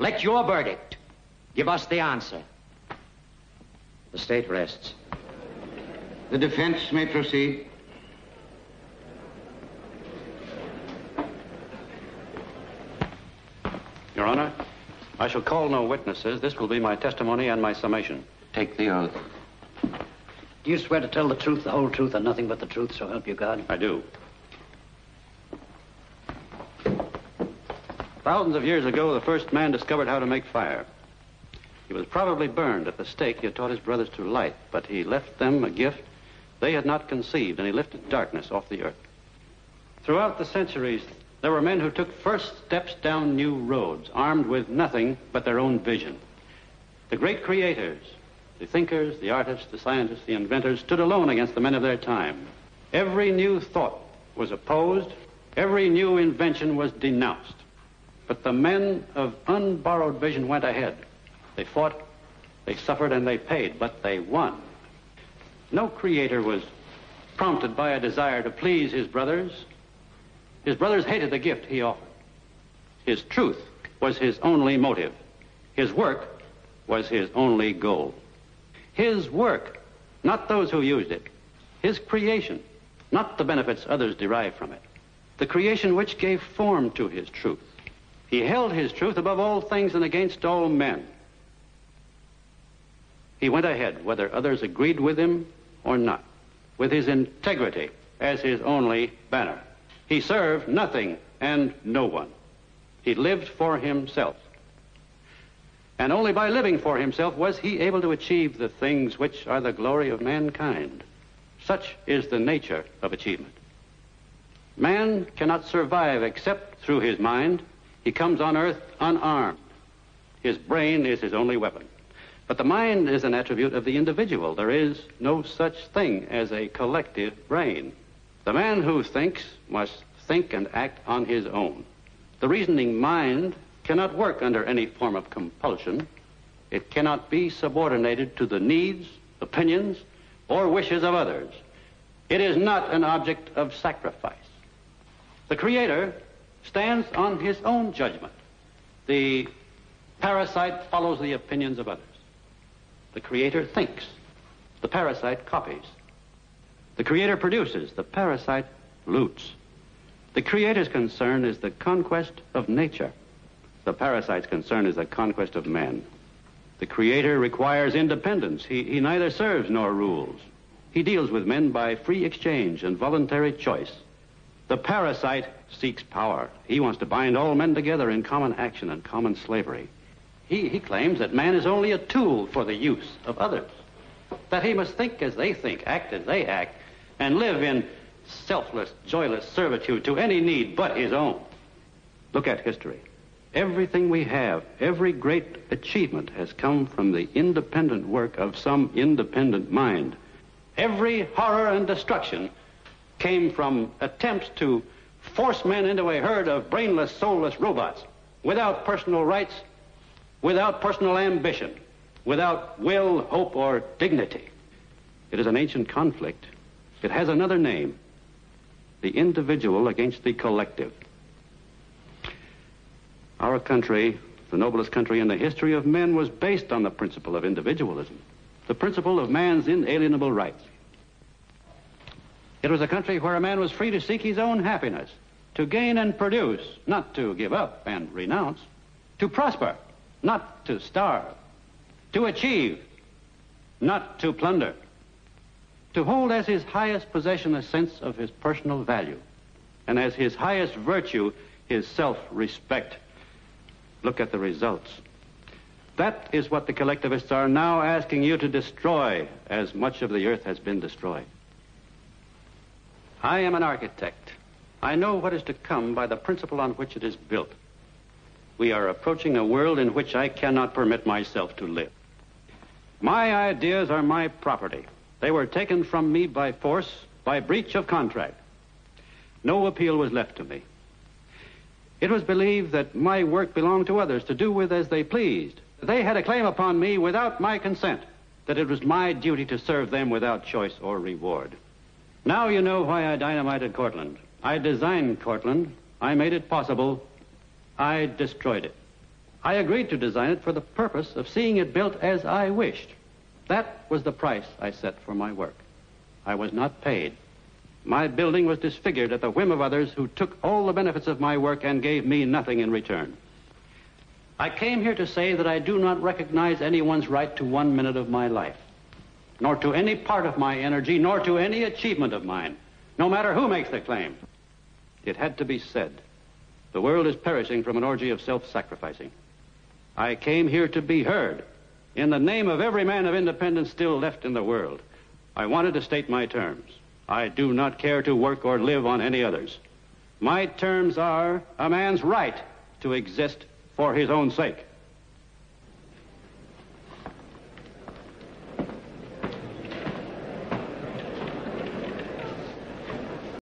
Let your verdict give us the answer. The state rests. The defense may proceed. Your Honor, I shall call no witnesses. This will be my testimony and my summation. Take the oath. Do you swear to tell the truth, the whole truth, and nothing but the truth, so help you God? I do. Thousands of years ago, the first man discovered how to make fire. He was probably burned at the stake he had taught his brothers to light, but he left them a gift they had not conceived, and he lifted darkness off the earth. Throughout the centuries, there were men who took first steps down new roads, armed with nothing but their own vision. The great creators, the thinkers, the artists, the scientists, the inventors, stood alone against the men of their time. Every new thought was opposed. Every new invention was denounced. But the men of unborrowed vision went ahead. They fought, they suffered, and they paid, but they won. No creator was prompted by a desire to please his brothers. His brothers hated the gift he offered. His truth was his only motive. His work was his only goal. His work, not those who used it. His creation, not the benefits others derived from it. The creation which gave form to his truth. He held his truth above all things and against all men. He went ahead, whether others agreed with him or not, with his integrity as his only banner. He served nothing and no one. He lived for himself. And only by living for himself was he able to achieve the things which are the glory of mankind. Such is the nature of achievement. Man cannot survive except through his mind. He comes on earth unarmed. His brain is his only weapon. But the mind is an attribute of the individual. There is no such thing as a collective brain. The man who thinks must think and act on his own. The reasoning mind cannot work under any form of compulsion. It cannot be subordinated to the needs, opinions, or wishes of others. It is not an object of sacrifice. The creator stands on his own judgment. The parasite follows the opinions of others. The creator thinks. The parasite copies. The creator produces. The parasite loots. The creator's concern is the conquest of nature. The parasite's concern is the conquest of man. The creator requires independence. He neither serves nor rules. He deals with men by free exchange and voluntary choice. The parasite seeks power. He wants to bind all men together in common action and common slavery. He claims that man is only a tool for the use of others, that he must think as they think, act as they act, and live in selfless, joyless servitude to any need but his own. Look at history. Everything we have, every great achievement has come from the independent work of some independent mind. Every horror and destruction came from attempts to force men into a herd of brainless, soulless robots without personal rights, without personal ambition, without will, hope, or dignity. It is an ancient conflict. It has another name: the individual against the collective. Our country, the noblest country in the history of men, was based on the principle of individualism, the principle of man's inalienable rights. It was a country where a man was free to seek his own happiness, to gain and produce, not to give up and renounce, to prosper, not to starve, to achieve, not to plunder, to hold as his highest possession a sense of his personal value, and as his highest virtue, his self-respect. Look at the results. That is what the collectivists are now asking you to destroy, as much of the earth has been destroyed. I am an architect. I know what is to come by the principle on which it is built. We are approaching a world in which I cannot permit myself to live. My ideas are my property. They were taken from me by force, by breach of contract. No appeal was left to me. It was believed that my work belonged to others to do with as they pleased. They had a claim upon me without my consent, that it was my duty to serve them without choice or reward. Now you know why I dynamited Cortland. I designed Cortland. I made it possible. I destroyed it. I agreed to design it for the purpose of seeing it built as I wished. That was the price I set for my work. I was not paid. My building was disfigured at the whim of others who took all the benefits of my work and gave me nothing in return. I came here to say that I do not recognize anyone's right to 1 minute of my life, nor to any part of my energy, nor to any achievement of mine, no matter who makes the claim. It had to be said. The world is perishing from an orgy of self-sacrificing. I came here to be heard in the name of every man of independence still left in the world. I wanted to state my terms. I do not care to work or live on any others. My terms are a man's right to exist for his own sake.